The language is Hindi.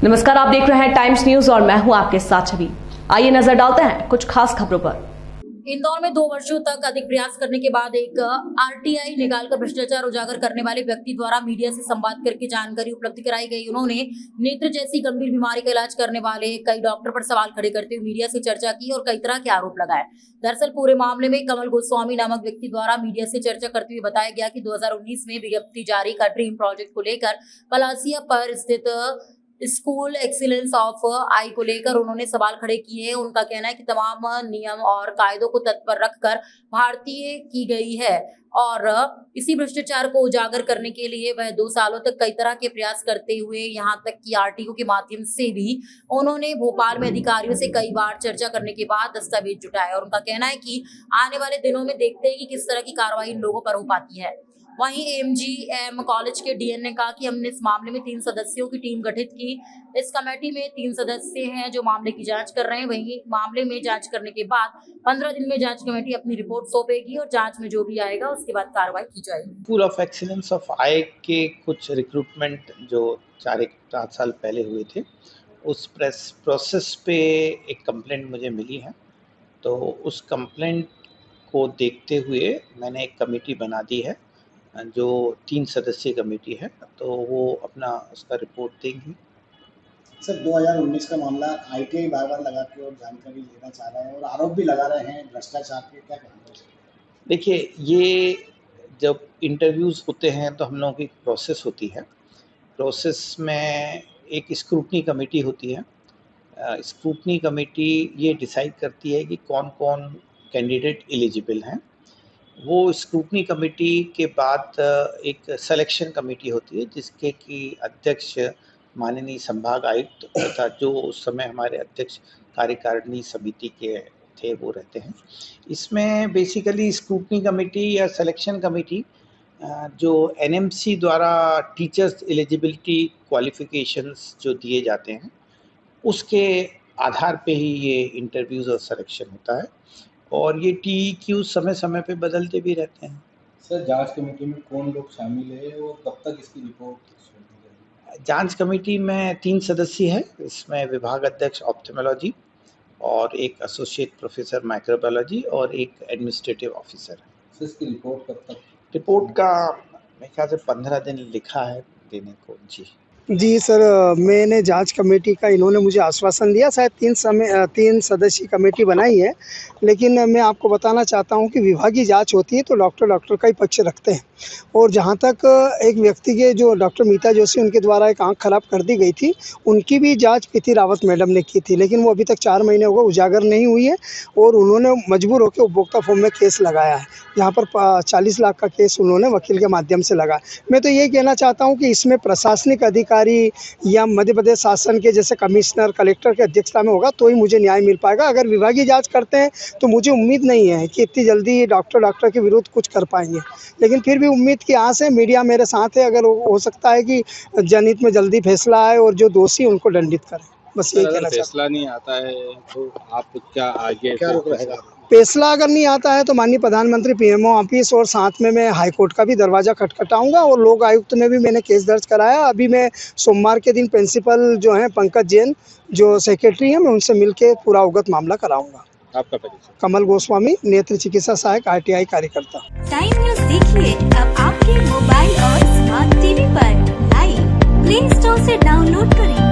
नमस्कार, आप देख रहे हैं टाइम्स न्यूज और मैं हूं आपके साथ छवि। आइए नजर डालते हैं कुछ खास खबरों पर। इंदौर में 2 वर्षों तक अधिक प्रयास करने के बाद एक आरटीआई निकालकर भ्रष्टाचार उजागर करने वाले व्यक्ति द्वारा मीडिया से संवाद करके जानकारी उपलब्ध कराई गई। उन्होंने नेत्र जैसी गंभीर बीमारी का इलाज करने वाले कई डॉक्टर पर सवाल खड़े करते हुए मीडिया से चर्चा की और कई तरह के आरोप लगाए। दरअसल पूरे मामले में कमल गोस्वामी नामक व्यक्ति द्वारा मीडिया से चर्चा करते हुए बताया गया कि 2019 में विज्ञप्ति जारी का ड्रीम प्रोजेक्ट को लेकर पलासिया पर स्थित स्कूल एक्सीलेंस ऑफ आई को लेकर उन्होंने सवाल खड़े किए। उनका कहना है कि तमाम नियम और कायदों को तत्पर रखकर भारतीय की गई है और इसी भ्रष्टाचार को उजागर करने के लिए वह 2 सालों तक कई तरह के प्रयास करते हुए यहाँ तक कि आरटीओ के माध्यम से भी उन्होंने भोपाल में अधिकारियों से कई बार चर्चा करने के बाद दस्तावेज जुटाए। और उनका कहना है कि आने वाले दिनों में देखते हैं कि किस तरह की कार्रवाई इन लोगों पर हो पाती है। वहीं एमजीएम कॉलेज के डीएन ने कहा कि हमने इस मामले में 3 सदस्यों की टीम गठित की। इस कमेटी में 3 सदस्य हैं जो मामले की जांच कर रहे हैं। वहीं मामले में जांच करने के बाद 15 दिन में जांच कमेटी अपनी रिपोर्ट सौंपेगी और जांच में जो भी आएगा उसके बाद कार्रवाई की जाएगी। स्कूल ऑफ एक्सीलेंस ऑफ आई के कुछ रिक्रूटमेंट जो 4 साल पहले हुए थे, उस प्रोसेस पे एक कंप्लेंट मुझे मिली है। तो उस कंप्लेंट को देखते हुए मैंने एक कमेटी बना दी है जो 3 सदस्यीय कमेटी है, तो वो अपना उसका रिपोर्ट देंगी। सर 2019 का मामला आईटीआई बार लगा के और जानकारी लेना चाह रहा है और आरोप भी लगा रहे हैं भ्रष्टाचार के, क्या कहना है? देखिए, ये जब इंटरव्यूज़ होते हैं तो हम लोगों की प्रोसेस होती है। प्रोसेस में एक स्क्रूटनी कमेटी होती है। स्क्रूटनी कमेटी ये डिसाइड करती है कि कौन कौन कैंडिडेट एलिजिबल हैं। वो स्क्रूटनी कमेटी के बाद एक सिलेक्शन कमेटी होती है जिसके की अध्यक्ष माननीय संभाग आयुक्त तथा जो उस समय हमारे अध्यक्ष कार्यकारिणी समिति के थे वो रहते हैं। इसमें बेसिकली स्क्रूटनी कमेटी या सिलेक्शन कमेटी जो एनएमसी द्वारा टीचर्स एलिजिबिलिटी क्वालिफिकेशंस जो दिए जाते हैं उसके आधार पे ही ये इंटरव्यूज़ और सिलेक्शन होता है और ये टीक्यू समय समय पे बदलते भी रहते हैं। सर जांच कमेटी में कौन लोग शामिल है और कब तक इसकी रिपोर्ट? जांच कमेटी में 3 सदस्य है। इसमें विभाग अध्यक्ष ऑप्थेमोलॉजी और एक एसोसिएट प्रोफेसर माइक्रोबायोलॉजी और एक एडमिनिस्ट्रेटिव ऑफिसर है। सर इसकी रिपोर्ट कब तक? रिपोर्ट का मेरे ख्याल से 15 दिन लिखा है देने को। जी सर, मैंने जांच कमेटी का इन्होंने मुझे आश्वासन दिया, शायद 3 सदस्यीय कमेटी बनाई है, लेकिन मैं आपको बताना चाहता हूं कि विभागीय जांच होती है तो डॉक्टर का ही पक्ष रखते हैं। और जहां तक एक व्यक्ति के जो डॉक्टर मीता जोशी उनके द्वारा एक आंख खराब कर दी गई थी, उनकी भी जांच प्रीति रावत मैडम ने की थी, लेकिन वो अभी तक 4 महीने हो गए उजागर नहीं हुई है और उन्होंने मजबूर होकर उपभोक्ता फॉर्म में केस लगाया है, जहाँ पर 40 लाख का केस उन्होंने वकील के माध्यम से लगाया। मैं तो ये कहना चाहता हूँ कि इसमें प्रशासनिक अधिकारी या मध्य प्रदेश शासन के जैसे कमिश्नर कलेक्टर की अध्यक्षता में होगा तो ही मुझे न्याय मिल पाएगा। अगर विभागीय जांच करते हैं तो मुझे उम्मीद नहीं है कि इतनी जल्दी डॉक्टर के विरुद्ध कुछ कर पाएंगे, लेकिन फिर भी उम्मीद की आस है। मीडिया मेरे साथ है, अगर हो सकता है कि जनहित में जल्दी फैसला आए और जो दोषी उनको दंडित करें। बस यही कहना चाहता हूं। फैसला नहीं आता है तो आप क्या आगे क्या रुख रहेगा? फैसला अगर नहीं आता है तो माननीय प्रधानमंत्री पीएमओ ऑफिस और साथ में मैं हाईकोर्ट का भी दरवाजा खटखटाऊंगा और लोक आयुक्त में भी मैंने केस दर्ज कराया। अभी मैं सोमवार के दिन प्रिंसिपल जो हैं पंकज जैन जो सेक्रेटरी हैं, मैं उनसे मिलकर पूरा अवगत मामला कराऊंगा। आपका परिचय? कमल गोस्वामी, नेत्र चिकित्सा सहायक आरटीआई कार्यकर्ता। टाइम न्यूज देखिए अब आपके मोबाइल और स्मार्ट टीवी पर लाइव प्ले स्टोर से डाउनलोड करें।